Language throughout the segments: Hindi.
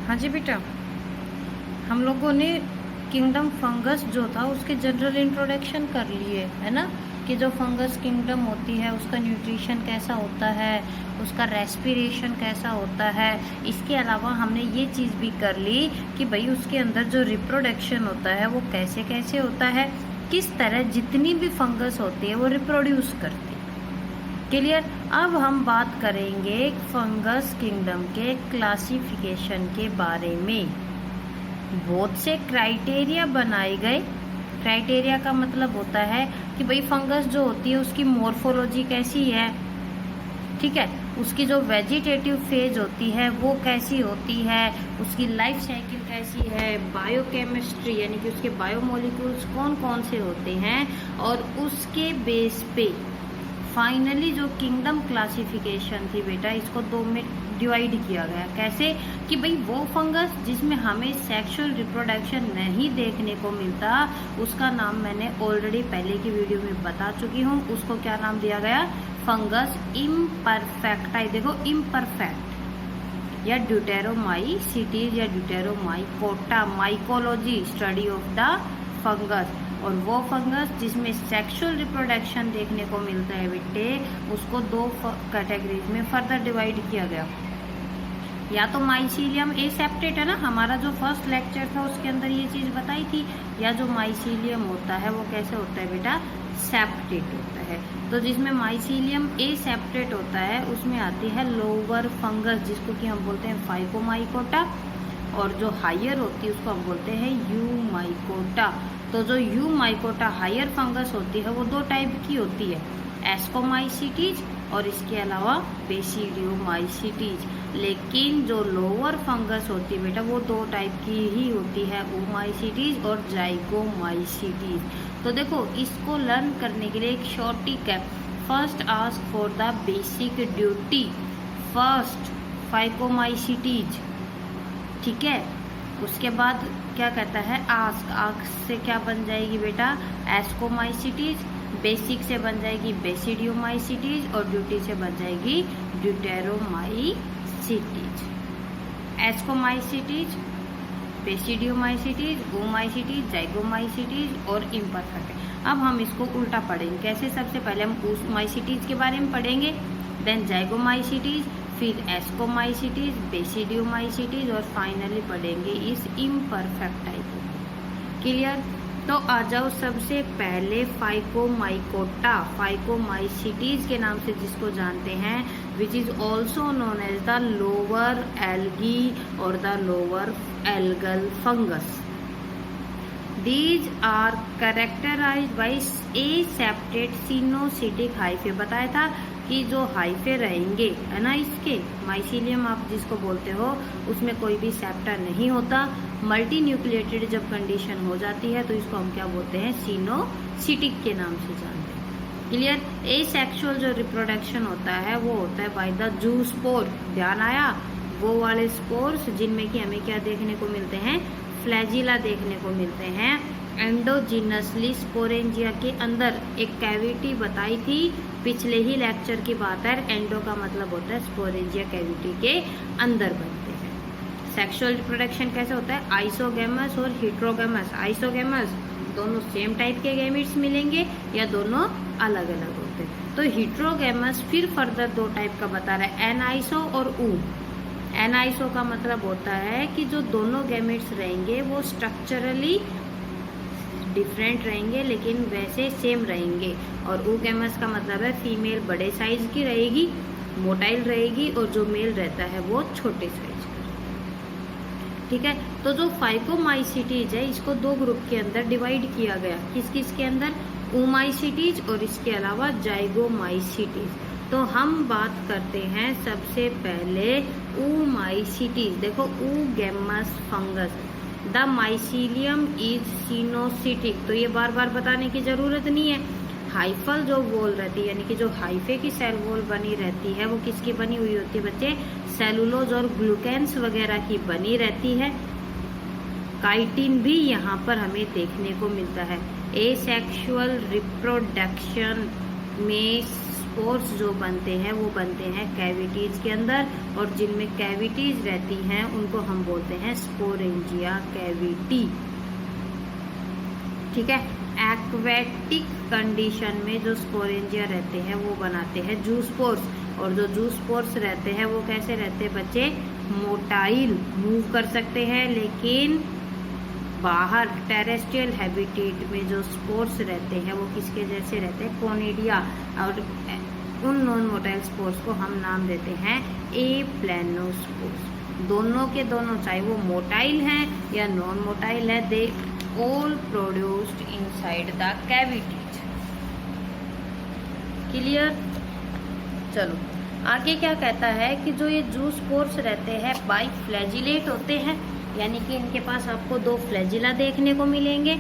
हाँ जी बेटा, हम लोगों ने किंगडम फंगस जो था उसके जनरल इंट्रोडक्शन कर लिए है ना, कि जो फंगस किंगडम होती है उसका न्यूट्रिशन कैसा होता है, उसका रेस्पिरेशन कैसा होता है। इसके अलावा हमने ये चीज़ भी कर ली कि भाई उसके अंदर जो रिप्रोडक्शन होता है वो कैसे कैसे होता है, किस तरह जितनी भी फंगस होती है वो रिप्रोड्यूस करती है। क्लियर। अब हम बात करेंगे फंगस किंगडम के क्लासिफिकेशन के बारे में। बहुत से क्राइटेरिया बनाए गए। क्राइटेरिया का मतलब होता है कि भाई फंगस जो होती है उसकी मॉर्फोलॉजी कैसी है, ठीक है, उसकी जो वेजिटेटिव फेज होती है वो कैसी होती है, उसकी लाइफ साइकिल कैसी है, बायोकेमिस्ट्री यानी कि उसके बायोमोलिक्यूल्स कौन कौन से होते हैं, और उसके बेस पे फाइनली जो किंगडम क्लासिफिकेशन थी बेटा, इसको दो में डिवाइड किया गया। कैसे कि भाई वो फंगस जिसमें हमें सेक्सुअल रिप्रोडक्शन नहीं देखने को मिलता, उसका नाम मैंने ऑलरेडी पहले की वीडियो में बता चुकी हूँ। उसको क्या नाम दिया गया? Fungus imperfecti. देखो इम्परफेक्ट या ड्यूटेरोमाइसीटीज या deuteromycota, mycology study of the fungus. और वो फंगस जिसमें सेक्सुअल रिप्रोडक्शन देखने को मिलता है बेटे, उसको दो कैटेगरीज में फर्दर डिवाइड किया गया। या तो माइसीलियम एसेप्टेट है ना, हमारा जो फर्स्ट लेक्चर था उसके अंदर ये चीज़ बताई थी, या जो माइसीलियम होता है वो कैसे होता है बेटा? सेप्टेट होता है। तो जिसमें माइसीलियम एसेप्टेट होता है उसमें आती है लोअर फंगस, जिसको कि हम बोलते हैं फाइकोमाइकोटा, और जो हायर होती है उसको हम बोलते हैं यूमाइकोटा। तो जो यूमाइकोटा हायर फंगस होती है वो दो टाइप की होती है, एस्कोमाइसीटीज और इसके अलावा बेसिडियोमाइसीटीज। लेकिन जो लोअर फंगस होती है बेटा वो दो टाइप की ही होती है, ओमाइसीटीज और जाइगोमाइसीटीज। तो देखो इसको लर्न करने के लिए एक शॉर्ट टिक है। First ask for the basic duty. First phycomycetes, ठीक है। उसके बाद क्या कहता है? आस्क। आस्क से क्या बन जाएगी बेटा? एस्कोमाइसीटीज। बेसिक से बन जाएगी बेसिडियोमाइसीटीज और ड्यूटी से बन जाएगी ड्यूटेरोमाइसीटीज। एस्कोमाइसीटीज, बेसिडियोमाइसीटीज, ओमाइसीटीज, जाइगोमाइसीटीज और इम्परफेक्ट। अब हम इसको उल्टा पढ़ेंगे। कैसे? सबसे पहले हम ओमाइसीटीज के बारे में पढ़ेंगे, देन जाइगोमाइसीटीज, फिर एस्कोमाइसीटीज, बेसिडियोमाइसीटीज और फाइनली पढ़ेंगे इस इम्परफेक्ट टाइप को। क्लियर। तो आ जाओ सबसे पहले फाइकोमाइकोटा, फाइकोमाइसीटीज के नाम से जिसको जानते हैं, which is also known as the lower algae और the lower algal fungus. These are characterized by aseptate coenocytic hyphae. बताया था कि जो हाइफे रहेंगे है ना, इसके माइसीलियम आप जिसको बोलते हो, उसमें कोई भी सेप्टा नहीं होता। मल्टी न्यूक्लिएटेड जब कंडीशन हो जाती है तो इसको हम क्या बोलते हैं? सिनोसिटिक के नाम से जानते हैं। क्लियर। एसेक्सुअल जो रिप्रोडक्शन होता है वो होता है बाय द जूस्पोर। ध्यान आया? वो वाले स्पोर्स जिनमें कि हमें क्या देखने को मिलते हैं? फ्लैजिला देखने को मिलते हैं। एंडोजिनसली स्पोरेंजिया के अंदर एक कैविटी बताई थी, पिछले ही लेक्चर की बात है। एंडो का मतलब होता है स्पोरेंजिया कैविटी के अंदर बनते हैं। सेक्सुअल रिप्रोडक्शन कैसे होता है? आइसोगेमस और हेटेरोगेमस। आइसोगेमस दोनों सेम टाइप के गैमेट्स मिलेंगे या दोनों अलग अलग होते हैं। तो हेटेरोगेमस फिर फर्दर दो टाइप का बता रहा है, एनाइसो और ऊ। एनाइसो का मतलब होता है कि जो दोनों गैमेट्स रहेंगे वो स्ट्रक्चरली डिफरेंट रहेंगे लेकिन वैसे सेम रहेंगे। और ऊगेमस का मतलब है फीमेल बड़े साइज की रहेगी, मोटाइल रहेगी, और जो मेल रहता है वो छोटे साइज का। ठीक है। तो जो फाइकोमाइसीटीज है इसको दो ग्रुप के अंदर डिवाइड किया गया। किस किस के अंदर? ओमाइसीटीज और इसके अलावा जाइगोमाइसीटीज। तो हम बात करते हैं सबसे पहले ओमाइसीटीज। देखो oogamous fungus, the mycelium is सिनोसिटिक। तो ये बार बार बताने की जरूरत नहीं है। हाइफल जो वॉल रहती है यानी कि जो हाइफे की सेल वॉल बनी रहती है वो किसकी बनी हुई होती है बच्चे? सेलुलोज और ग्लूकेन्स वगैरह की बनी रहती है। काइटिन भी यहाँ पर हमें देखने को मिलता है। एसेक्सुअल रिप्रोडक्शन में स्पोर्स जो बनते हैं वो बनते हैं कैविटीज के अंदर, और जिनमें कैविटीज रहती हैं उनको हम बोलते हैं स्पोरेंजिया कैविटी। ठीक है, एक्वेटिक कंडीशन में जो स्पोरेंजिया रहते हैं वो बनाते हैं जूस्पोर्स, और जो जूस्पोर्स रहते हैं वो कैसे रहते हैं बच्चे, मोटाइल, मूव कर सकते हैं, लेकिन बाहर टेरेस्ट्रियल हैबिटेट में जो स्पोर्स रहते हैं वो किसके जैसे रहते हैं, कोनिडिया, और उन नॉन मोटाइल स्पोर्स को हम नाम देते हैं एप्लेनोस्पोर्स। दोनों के दोनों, चाहे वो मोटाइल हैं या नॉन मोटाइल है, दे all produced inside the cavities। Clear. चलो आगे क्या कहता है कि जो ये जूस पोर्स रहते हैं बाइफ्लैजिलेट होते हैं, यानी कि इनके पास आपको 2 फ्लैजिला देखने को मिलेंगे।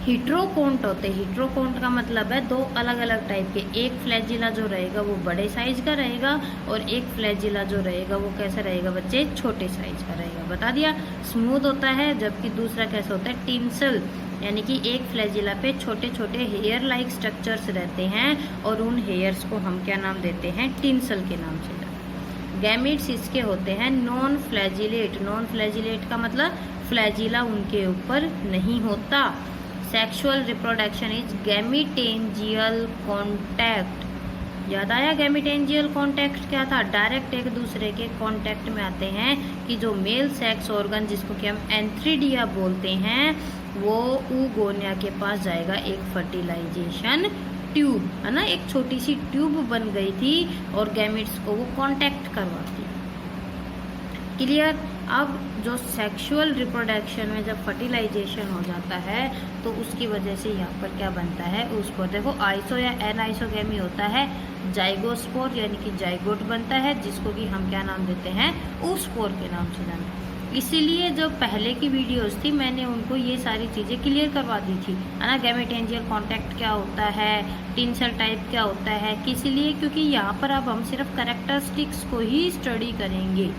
हिट्रोकोन्ट होते हैं, हिट्रोकोन्ट का मतलब है 2 अलग अलग टाइप के, एक फ्लैजिला जो रहेगा वो बड़े साइज का रहेगा, और एक फ्लैजिला जो रहेगा वो कैसा रहेगा बच्चे, छोटे साइज का रहेगा। बता दिया। स्मूथ होता है, जबकि दूसरा कैसा होता है, टिंसल, यानी कि एक फ्लैजिला पे छोटे छोटे हेयर लाइक स्ट्रक्चर्स रहते हैं, और उन हेयर्स को हम क्या नाम देते हैं, टिंसल के नाम से। गैमिट्स इसके होते हैं नॉन फ्लैजिलेट। नॉन फ्लैजिलेट का मतलब फ्लैजिला उनके ऊपर नहीं होता। Sexual reproduction is gametangial contact. याद आया गैमिटेंजियल कॉन्टैक्ट क्या था, डायरेक्ट एक दूसरे के कॉन्टैक्ट में आते हैं, कि जो मेल सेक्स ऑर्गन जिसको कि हम एंथ्रीडिया बोलते हैं वो ऊगोनिया के पास जाएगा, एक फर्टिलाइजेशन ट्यूब है ना, एक छोटी सी ट्यूब बन गई थी और गैमिट्स को वो कांटेक्ट करवाती। क्लियर। अब जो सेक्सुअल रिप्रोडक्शन में जब फर्टिलाइजेशन हो जाता है तो उसकी वजह से यहाँ पर क्या बनता है, उस पर देखो आइसो या एनाइसोगेमी होता है, जाइगोस्पोर यानी कि जाइगोट बनता है, जिसको कि हम क्या नाम देते हैं, oospore के नाम से जानते हैं। इसीलिए जो पहले की वीडियोस थी मैंने उनको ये सारी चीज़ें क्लियर करवा दी थी, है ना। गैमेटेंजियल कॉन्टैक्ट क्या होता है, टिंसल टाइप क्या होता है, किस लिए, क्योंकि यहाँ पर अब हम सिर्फ कैरेक्टरिस्टिक्स को ही स्टडी करेंगे।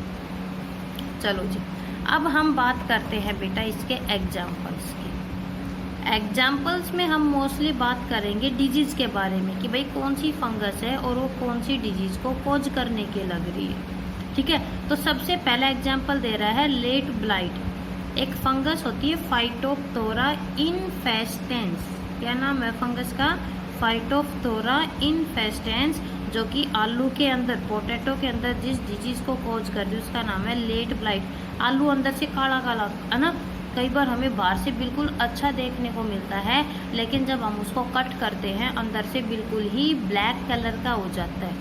चलो जी, अब हम बात करते हैं बेटा इसके एग्जाम्पल्स की। एग्जाम्पल्स में हम मोस्टली बात करेंगे डिजीज़ के बारे में, कि भाई कौन सी फंगस है और वो कौन सी डिजीज़ को कॉज करने के लग रही है। ठीक है, तो सबसे पहला एग्जाम्पल दे रहा है लेट ब्लाइट। एक फंगस होती है फाइटोप्थोरा इनफेस्टेंस। क्या नाम है फंगस का, फाइटोप्थोरा इनफेस्टेंस, जो कि आलू के अंदर, पोटैटो के अंदर जिस डिजीज़ को कॉज कर रही है उसका नाम है लेट ब्लाइट। आलू अंदर से काला काला है ना, कई बार हमें बाहर से बिल्कुल अच्छा देखने को मिलता है, लेकिन जब हम उसको कट करते हैं अंदर से बिल्कुल ही ब्लैक कलर का हो जाता है।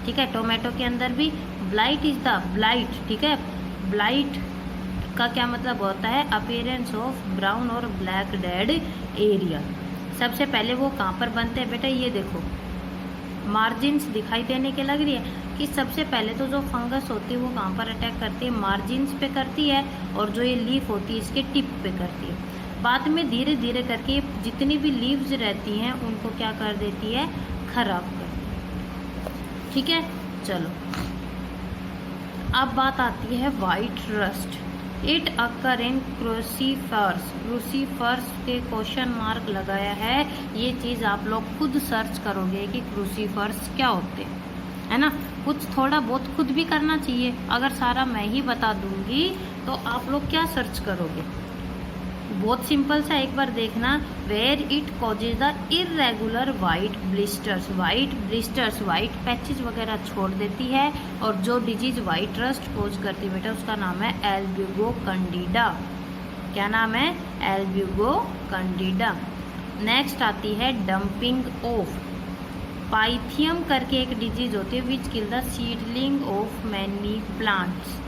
ठीक है, टोमेटो के अंदर भी ब्लाइट इज द ब्लाइट। ठीक है, ब्लाइट का क्या मतलब होता है, अपीयरेंस ऑफ ब्राउन और ब्लैक डेड एरिया। सबसे पहले वो कहाँ पर बनते हैं बेटा, ये देखो मार्जिन्स दिखाई देने के लग रही है कि सबसे पहले तो जो फंगस होती है वो कहाँ पर अटैक करती है, मार्जिन्स पे करती है, और जो ये लीफ होती है इसके टिप पे करती है। बाद में धीरे धीरे करके जितनी भी लीव्स रहती हैं उनको क्या कर देती है, खराब कर देती है। ठीक है, चलो अब बात आती है white rust. It occur in crucifers. Crucifers के क्वेश्चन मार्क लगाया है, ये चीज़ आप लोग खुद सर्च करोगे कि क्रूसीफर्स क्या होते हैं, है ना। कुछ थोड़ा बहुत खुद भी करना चाहिए, अगर सारा मैं ही बता दूंगी तो आप लोग क्या सर्च करोगे। बहुत सिंपल सा, एक बार देखना। Where it causes the irregular white blisters. White blisters, white patches वगैरह छोड़ देती है, और जो डिजीज वाइट रस्ट कोज करती है बेटा उसका नाम है एल्ब्यूगो कैंडिडा। क्या नाम है, एल्ब्यूगो कैंडिडा। नेक्स्ट आती है डंपिंग ऑफ। पाइथियम करके एक डिजीज होती है which kill the seedling of many plants.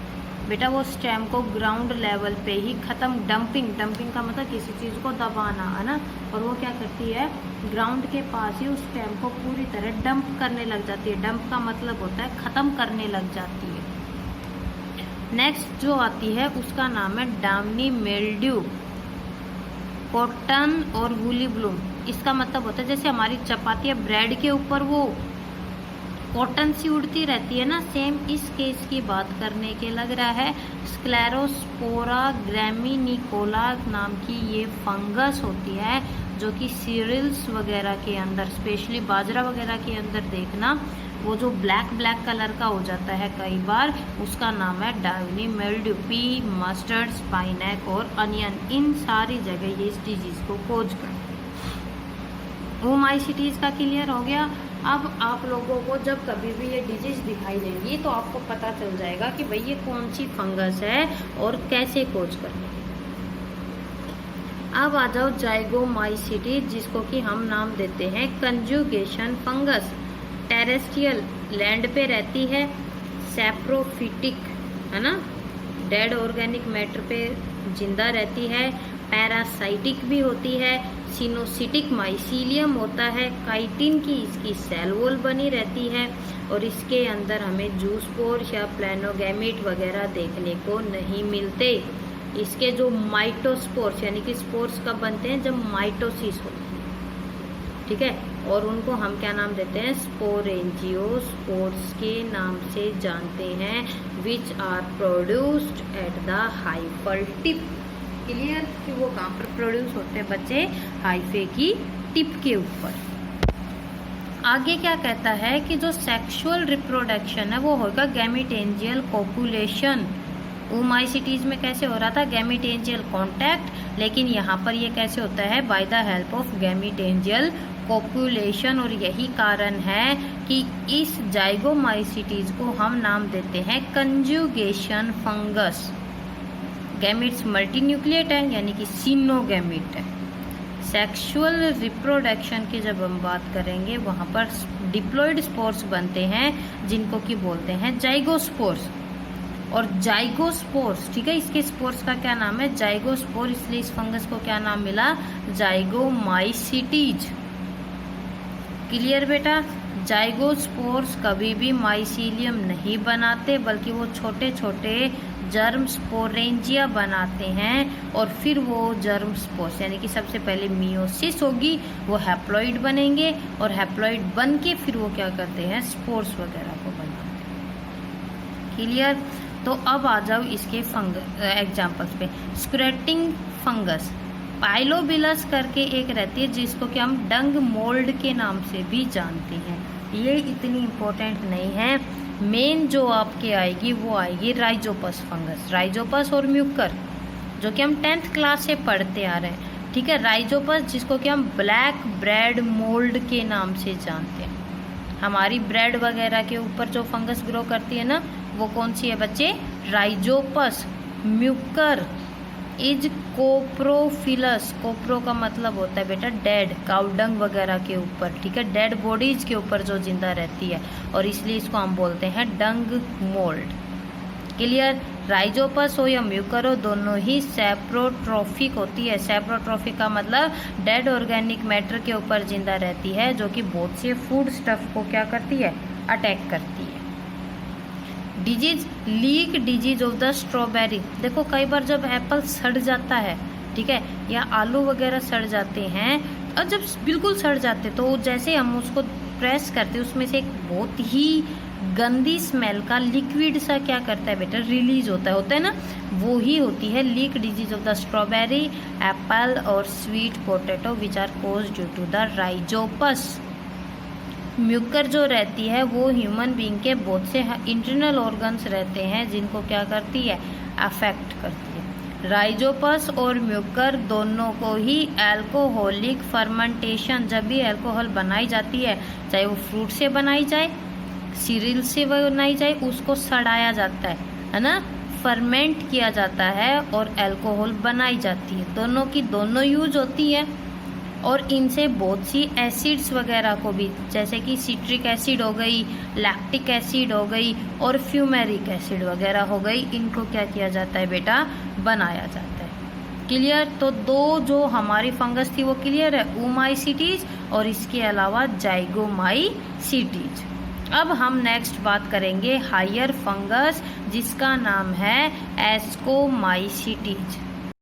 बेटा वो स्टेम को ग्राउंड लेवल पे ही ख़त्म, डंपिंग, डंपिंग का मतलब किसी चीज़ को दबाना, है ना, और वो क्या करती है, ग्राउंड के पास ही उस स्टेम को पूरी तरह डंप करने लग जाती है। डंप का मतलब होता है ख़त्म करने लग जाती है। नेक्स्ट जो आती है उसका नाम है डामनी मिल्ड्यू। कॉटन और वूली ब्लूम, इसका मतलब होता है जैसे हमारी चपातियाँ ब्रेड के ऊपर वो कॉटन सी उड़ती रहती है ना, सेम इस केस की बात करने के लग रहा है। स्क्लेरोस्पोरा ग्रैमिनिकोला नाम की ये फंगस होती है जो कि सीरियल्स वगैरह के अंदर, स्पेशली बाजरा वगैरह के अंदर देखना, वो जो ब्लैक कलर का हो जाता है कई बार, उसका नाम है डाउनी मिल्ड्यू। पी मस्टर्ड, स्पाइनैक और अनियन, इन सारी जगह ये इस डिजीज को खोज कर। ओमाइसीटीज का क्लियर हो गया। अब आप लोगों को जब कभी भी ये डिजीज दिखाई देंगी तो आपको पता चल जाएगा कि भाई ये कौन सी फंगस है और कैसे खोज करनी है। अब आ जाओ जाइगोमाइसीटीज, जिसको कि हम नाम देते हैं कंजुगेशन फंगस। टेरेस्ट्रियल, लैंड पे रहती है, सैप्रोफिटिक है ना, डेड ऑर्गेनिक मैटर पे जिंदा रहती है, पैरासाइटिक भी होती है, सिनोसिटिक माइसीलियम होता है, काइटिन की इसकी सेल वॉल बनी रहती है और इसके अंदर हमें जूस्पोर या प्लेनोगैमिट वगैरह देखने को नहीं मिलते। इसके जो माइटोस्पोर्स यानी कि स्पोर्स कब बनते हैं, जब माइटोसिस होती है, ठीक है, और उनको हम क्या नाम देते हैं, स्पोरेंजियोस्पोर्स के नाम से जानते हैं, which are produced at the hyphal tip. Clear कि वो कहाँ पर प्रोड्यूस होते हैं बच्चे, हाइफे की टिप के ऊपर। आगे क्या कहता है कि जो सेक्सुअल रिप्रोडक्शन है वो होगा गैमेटेंजियल कोपुलेशन। ओमाइसीटीज में कैसे हो रहा था, गैमेटेंजियल कॉन्टैक्ट, लेकिन यहाँ पर ये कैसे होता है, by the help of gametangial copulation. और यही कारण है कि इस जाइगोमाइसीटीज को हम नाम देते हैं कंजुगेशन फंगस। गैमिट्स मल्टीन्यूक्लिएट है यानी कि सिनोगैमिट है। सेक्सुअल रिप्रोडक्शन की जब हम बात करेंगे वहाँ पर डिप्लॉयड स्पोर्स बनते हैं जिनको कि बोलते हैं जाइगोस्पोर्स। और जाइगोस्पोर्स, ठीक है, इसके स्पोर्स का क्या नाम है, जाइगोस्पोर, इसलिए इस फंगस को क्या नाम मिला, जाइगोमाइसीटीज। क्लियर बेटा। जाइगोस्पोर्स कभी भी माइसीलियम नहीं बनाते बल्कि वो छोटे छोटे जर्म स्पोरेंजिया बनाते हैं और फिर वो जर्म स्पोर्स यानी कि सबसे पहले मियोसिस होगी, वो हैप्लॉइड बनेंगे और हैप्लॉइड बन के फिर वो क्या करते हैं, स्पोर्स वगैरह को बनाते हैं। क्लियर। तो अब आ जाओ इसके एग्जाम्पल्स पे। स्क्रेटिंग फंगस, पाइलोबिलस करके एक रहती है जिसको कि हम डंग मोल्ड के नाम से भी जानते हैं। ये इतनी इम्पोर्टेंट नहीं है। मेन जो आपके आएगी वो आएगी राइजोपस फंगस, राइजोपस और म्यूकर, जो कि हम 10th क्लास से पढ़ते आ रहे हैं, ठीक है। राइजोपस जिसको कि हम ब्लैक ब्रेड मोल्ड के नाम से जानते हैं। हमारी ब्रेड वगैरह के ऊपर जो फंगस ग्रो करती है ना, वो कौन सी है बच्चे, राइजोपस। म्यूकर इज कोप्रोफिलस, कोप्रो का मतलब होता है बेटा डेड, काउडंग वगैरह के ऊपर, ठीक है, डेड बॉडीज के ऊपर जो जिंदा रहती है, और इसलिए इसको हम बोलते हैं डंग मोल्ड। क्लियर। राइजोपस हो या म्यूकर हो, दोनों ही सैप्रोट्रोफिक होती है। सैप्रोट्रोफिक का मतलब डेड ऑर्गेनिक मैटर के ऊपर जिंदा रहती है, जो कि बहुत से फूड स्टफ को क्या करती है, अटैक करती है। Disease, leak disease of the strawberry. देखो कई बार जब एप्पल सड़ जाता है, ठीक है, या आलू वगैरह सड़ जाते हैं, और जब बिल्कुल सड़ जाते तो जैसे हम उसको प्रेस करते उसमें से एक बहुत ही गंदी स्मेल का लिक्विड सा क्या करता है बेटा, रिलीज होता है ना, वो ही होती है leak disease of the strawberry, apple और sweet potato which are caused due to the rhizopus. Mucor जो रहती है वो ह्यूमन बीइंग के बहुत से इंटरनल ऑर्गन्स रहते हैं जिनको क्या करती है, अफेक्ट करती है। राइजोपस और म्यूकर दोनों को ही एल्कोहलिक फर्मेंटेशन, जब भी एल्कोहल बनाई जाती है, चाहे वो फ्रूट से बनाई जाए, सीरियल से बनाई जाए, उसको सड़ाया जाता है ना, फर्मेंट किया जाता है और एल्कोहल बनाई जाती है। दोनों की दोनों यूज होती है और इनसे बहुत सी एसिड्स वगैरह को भी, जैसे कि सिट्रिक एसिड हो गई, लैक्टिक एसिड हो गई और फ्यूमेरिक एसिड वगैरह हो गई, इनको क्या किया जाता है बेटा, बनाया जाता है। क्लियर। तो दो जो हमारी फंगस थी वो क्लियर है, ओमाइसीटीज और इसके अलावा जाइगोमाइसीटीज। अब हम नेक्स्ट बात करेंगे हायर फंगस जिसका नाम है एस्कोमाइसीटीज।